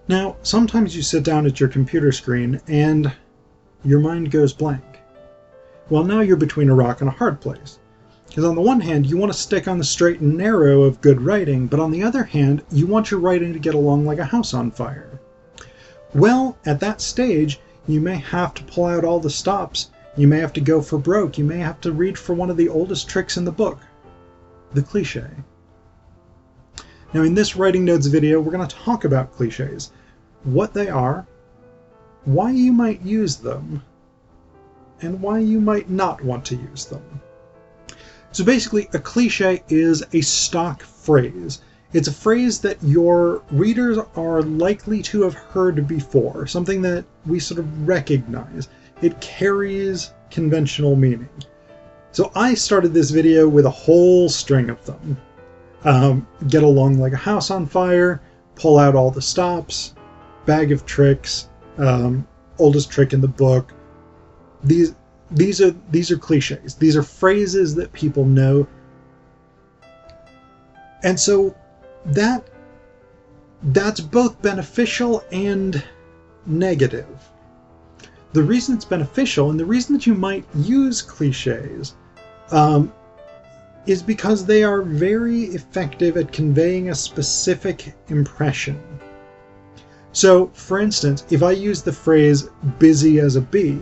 Now, sometimes you sit down at your computer screen and your mind goes blank. Well, now you're between a rock and a hard place. Because on the one hand, you want to stick on the straight and narrow of good writing, but on the other hand, you want your writing to get along like a house on fire. Well, at that stage, you may have to pull out all the stops. You may have to go for broke. You may have to reach for one of the oldest tricks in the book, the cliché. Now, in this writing notes video, we're going to talk about cliches, what they are, why you might use them, and why you might not want to use them. So basically, a cliché is a stock phrase. It's a phrase that your readers are likely to have heard before, something that we sort of recognize. It carries conventional meaning. So I started this video with a whole string of them. Get along like a house on fire, pull out all the stops, bag of tricks, oldest trick in the book. These are cliches. These are phrases that people know. And so that's both beneficial and negative. The reason it's beneficial and the reason that you might use cliches is because they are very effective at conveying a specific impression. So, for instance, if I use the phrase busy as a bee,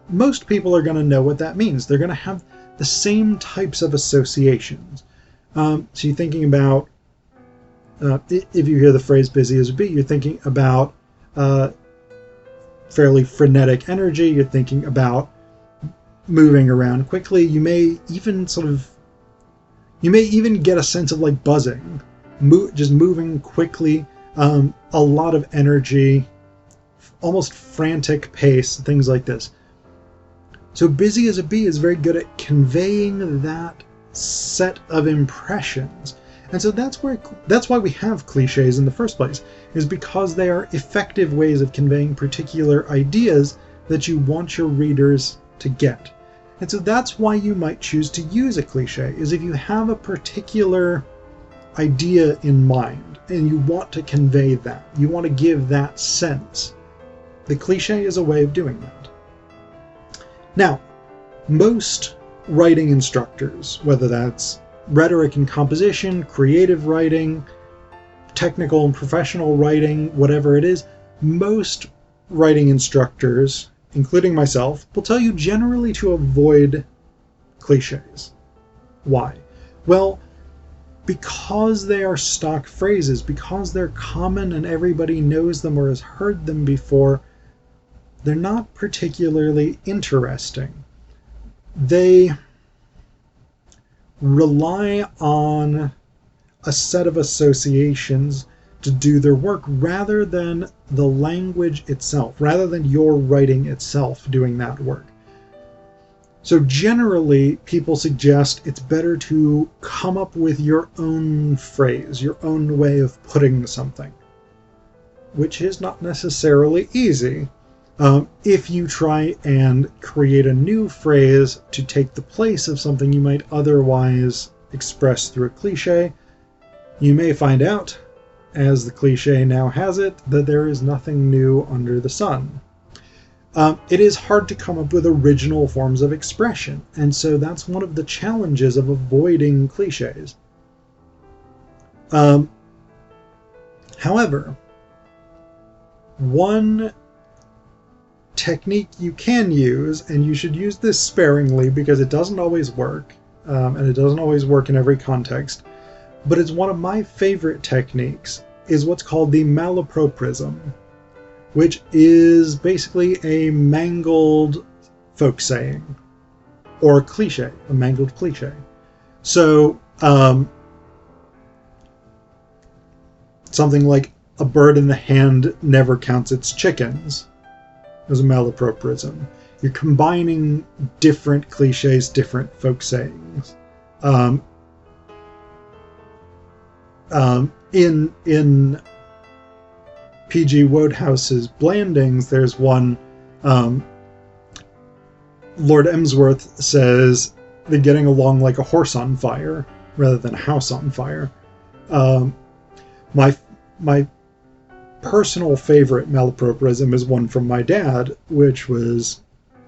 most people are going to know what that means. They're going to have the same types of associations. So you're thinking about, if you hear the phrase busy as a bee, you're thinking about fairly frenetic energy. You're thinking about moving around quickly. You may even get a sense of like buzzing, just moving quickly, a lot of energy, almost frantic pace, things like this. So busy as a bee is very good at conveying that set of impressions. And so that's why we have cliches in the first place, is because they are effective ways of conveying particular ideas that you want your readers to get. And so that's why you might choose to use a cliche, is if you have a particular idea in mind and you want to convey that, you want to give that sense. The cliche is a way of doing that. Now, most writing instructors, whether that's rhetoric and composition, creative writing, technical and professional writing, whatever it is, most writing instructors, including myself, will tell you generally to avoid cliches. Why? Well, because they are stock phrases, because they're common and everybody knows them or has heard them before, they're not particularly interesting. They rely on a set of associations to do their work rather than the language itself, rather than your writing itself doing that work. So generally, people suggest it's better to come up with your own phrase, your own way of putting something, which is not necessarily easy. If you try and create a new phrase to take the place of something you might otherwise express through a cliche, you may find out, as the cliche now has it, that there is nothing new under the sun. It is hard to come up with original forms of expression, and so that's one of the challenges of avoiding cliches. However, one technique you can use, and you should use this sparingly because it doesn't always work, and it doesn't always work in every context, but it's one of my favorite techniques, is what's called the Malaproprism, which is basically a mangled folk saying, or a cliche, a mangled cliche. So, something like, a bird in the hand never counts its chickens, is a Malapropism. You're combining different cliches, different folk sayings. In P.G. Wodehouse's Blandings, there's one, Lord Emsworth says they're getting along like a horse on fire rather than a house on fire. My personal favorite malapropism is one from my dad, which was,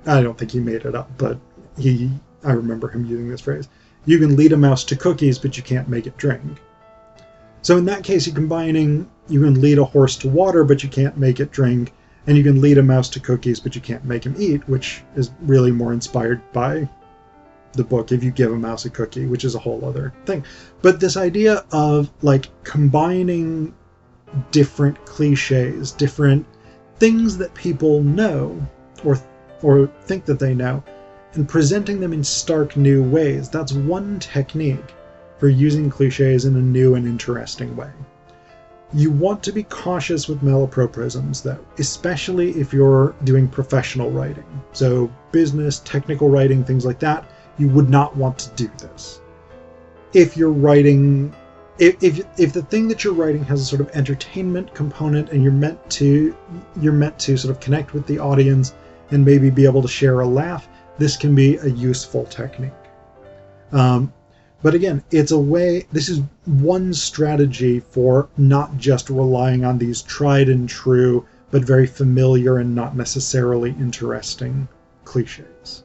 I don't think he made it up, but I remember him using this phrase. You can lead a mouse to cookies, but you can't make it drink. So in that case, you're combining, you can lead a horse to water, but you can't make it drink, and you can lead a mouse to cookies, but you can't make him eat, which is really more inspired by the book If You Give a Mouse a Cookie, which is a whole other thing. But this idea of like combining different cliches, different things that people know or think that they know, and presenting them in stark new ways, that's one technique for using cliches in a new and interesting way. You want to be cautious with malapropisms, though, especially if you're doing professional writing. So business, technical writing, things like that, you would not want to do this. If you're writing, if the thing that you're writing has a sort of entertainment component and you're meant to sort of connect with the audience and maybe be able to share a laugh, this can be a useful technique. But again, it's a way, this is one strategy for not just relying on these tried and true, but very familiar and not necessarily interesting cliches.